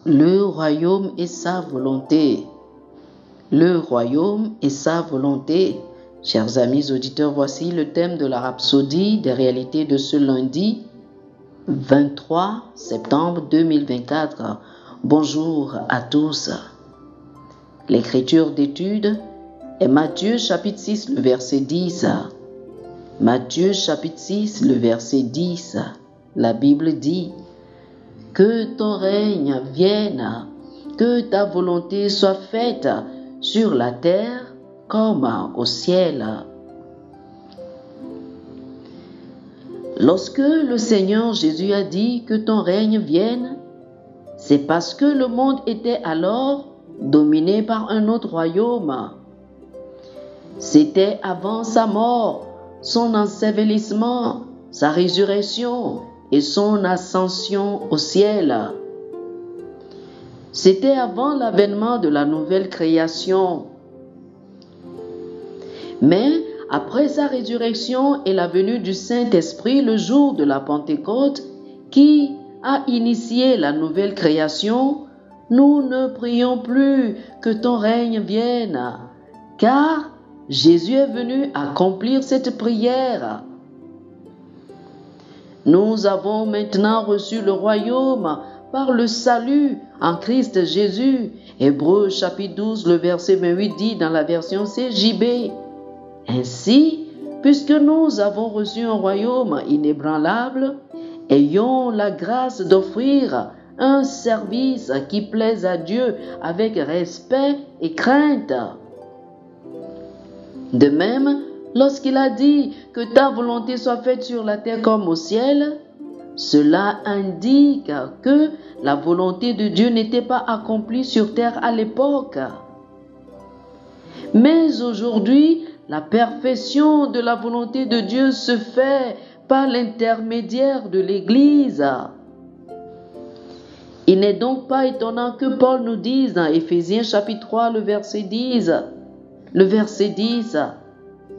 Le royaume et sa volonté. Le royaume et sa volonté. Chers amis auditeurs, voici le thème de la rhapsodie des réalités de ce lundi 23 septembre 2024. Bonjour à tous. L'écriture d'étude est Matthieu chapitre 6, le verset 10. Matthieu chapitre 6, le verset 10. La Bible dit: que ton règne vienne, que ta volonté soit faite sur la terre comme au ciel. Lorsque le Seigneur Jésus a dit que ton règne vienne, c'est parce que le monde était alors dominé par un autre royaume. C'était avant sa mort, son ensevelissement, sa résurrection et son ascension au ciel. C'était avant l'avènement de la nouvelle création. Mais après sa résurrection et la venue du Saint-Esprit le jour de la Pentecôte, qui a initié la nouvelle création, nous ne prions plus que ton règne vienne, car Jésus est venu accomplir cette prière. Nous avons maintenant reçu le royaume par le salut en Christ Jésus. Hébreux chapitre 12, le verset 28 dit dans la version CJB: ainsi, puisque nous avons reçu un royaume inébranlable, ayons la grâce d'offrir un service qui plaise à Dieu avec respect et crainte. De même, lorsqu'il a dit que ta volonté soit faite sur la terre comme au ciel, cela indique que la volonté de Dieu n'était pas accomplie sur terre à l'époque. Mais aujourd'hui, la perfection de la volonté de Dieu se fait par l'intermédiaire de l'Église. Il n'est donc pas étonnant que Paul nous dise dans Éphésiens chapitre 3, le verset 10,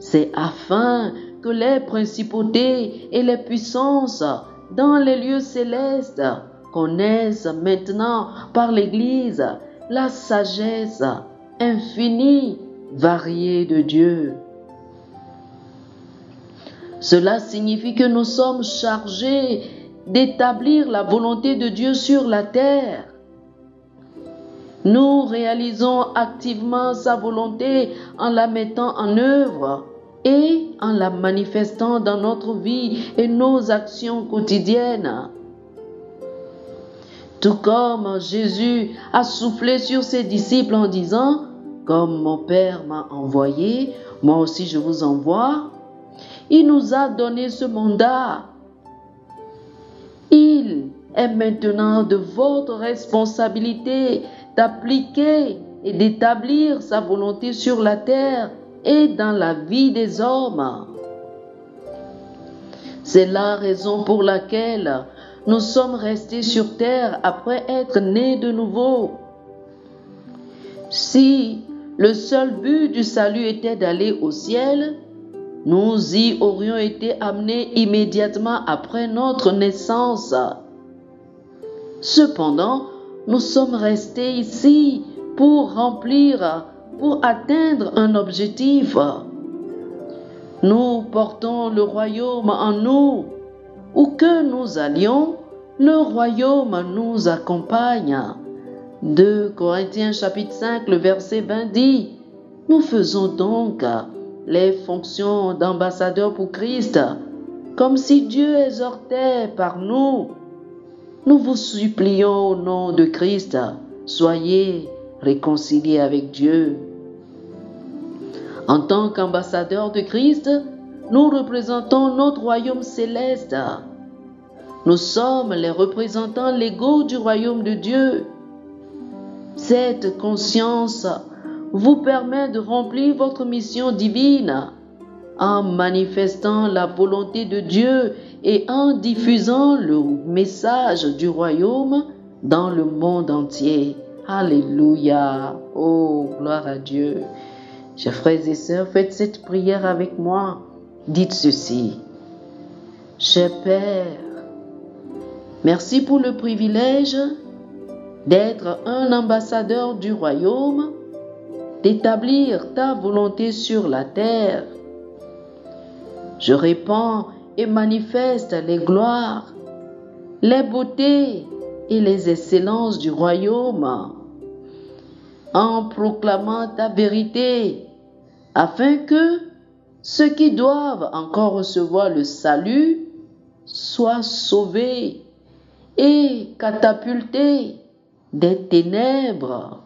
c'est afin que les principautés et les puissances dans les lieux célestes connaissent maintenant par l'Église la sagesse infinie, variée de Dieu. Cela signifie que nous sommes chargés d'établir la volonté de Dieu sur la terre. Nous réalisons activement sa volonté en la mettant en œuvre et en la manifestant dans notre vie et nos actions quotidiennes. Tout comme Jésus a soufflé sur ses disciples en disant: comme mon Père m'a envoyé, moi aussi je vous envoie. Il nous a donné ce mandat. Il est maintenant de votre responsabilité d'appliquer et d'établir sa volonté sur la terre et dans la vie des hommes. C'est la raison pour laquelle nous sommes restés sur terre après être nés de nouveau. Si le seul but du salut était d'aller au ciel, nous y aurions été amenés immédiatement après notre naissance. Cependant, nous sommes restés ici pour atteindre un objectif. Nous portons le royaume en nous. Où que nous allions, le royaume nous accompagne. 2 Corinthiens chapitre 5, le verset 20 dit: nous faisons donc les fonctions d'ambassadeurs pour Christ, comme si Dieu exhortait par nous. Nous vous supplions au nom de Christ, soyez réconciliés avec Dieu. En tant qu'ambassadeurs de Christ, nous représentons notre royaume céleste. Nous sommes les représentants légaux du royaume de Dieu. Cette conscience vous permet de remplir votre mission divine en manifestant la volonté de Dieu et en diffusant le message du royaume dans le monde entier. Alléluia! Oh, gloire à Dieu! Chers frères et sœurs, faites cette prière avec moi. Dites ceci: cher Père, merci pour le privilège d'être un ambassadeur du royaume, d'établir ta volonté sur la terre. Je répands et manifeste les gloires, les beautés et les excellences du royaume, en proclamant ta vérité, afin que ceux qui doivent encore recevoir le salut soient sauvés et catapultés des ténèbres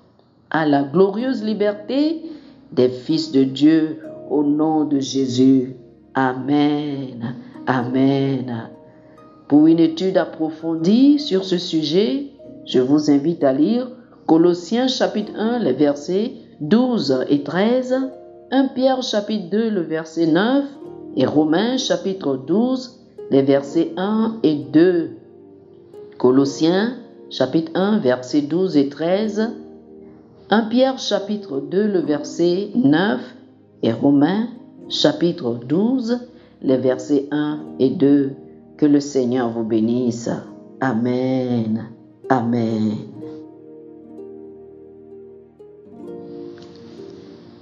à la glorieuse liberté des fils de Dieu au nom de Jésus. Amen. Amen. Pour une étude approfondie sur ce sujet, je vous invite à lire Colossiens chapitre 1, les versets 12 et 13, 1 Pierre chapitre 2, le verset 9 et Romains chapitre 12, les versets 1 et 2. Colossiens chapitre 1, versets 12 et 13, 1 Pierre chapitre 2, le verset 9 et Romains chapitre 12, les versets 1 et 2. Que le Seigneur vous bénisse. Amen. Amen.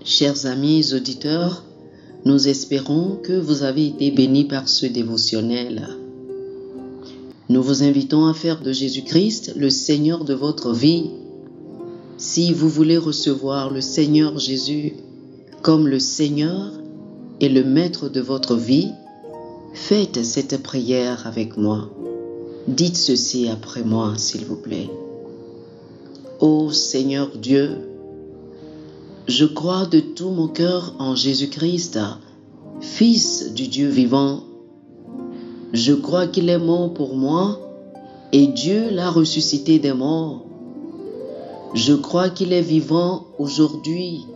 Chers amis auditeurs, nous espérons que vous avez été bénis par ce dévotionnel. Nous vous invitons à faire de Jésus-Christ le Seigneur de votre vie. Si vous voulez recevoir le Seigneur Jésus comme le Seigneur et le Maître de votre vie, faites cette prière avec moi. Dites ceci après moi, s'il vous plaît. Ô Seigneur Dieu, je crois de tout mon cœur en Jésus-Christ, Fils du Dieu vivant. Je crois qu'il est mort pour moi et Dieu l'a ressuscité des morts. Je crois qu'il est vivant aujourd'hui.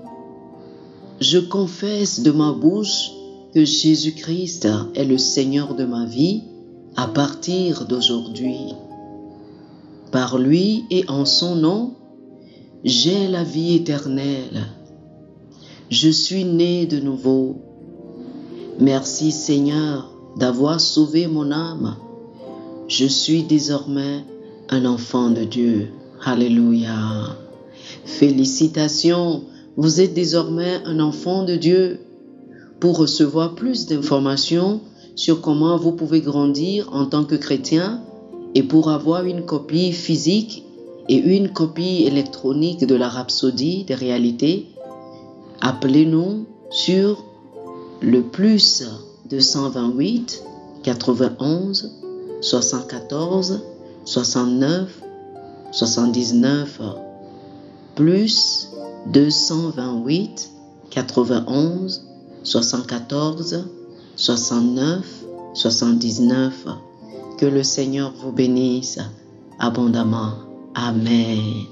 Je confesse de ma bouche que Jésus-Christ est le Seigneur de ma vie à partir d'aujourd'hui. Par lui et en son nom, j'ai la vie éternelle. Je suis né de nouveau. Merci Seigneur d'avoir sauvé mon âme. Je suis désormais un enfant de Dieu. Alléluia. Félicitations, vous êtes désormais un enfant de Dieu. Pour recevoir plus d'informations sur comment vous pouvez grandir en tant que chrétien et pour avoir une copie physique et une copie électronique de la Rhapsodie des réalités, appelez-nous sur le plus 228 91 74 69 79 plus 228 91 74 69 79. Que le Seigneur vous bénisse abondamment. Amen.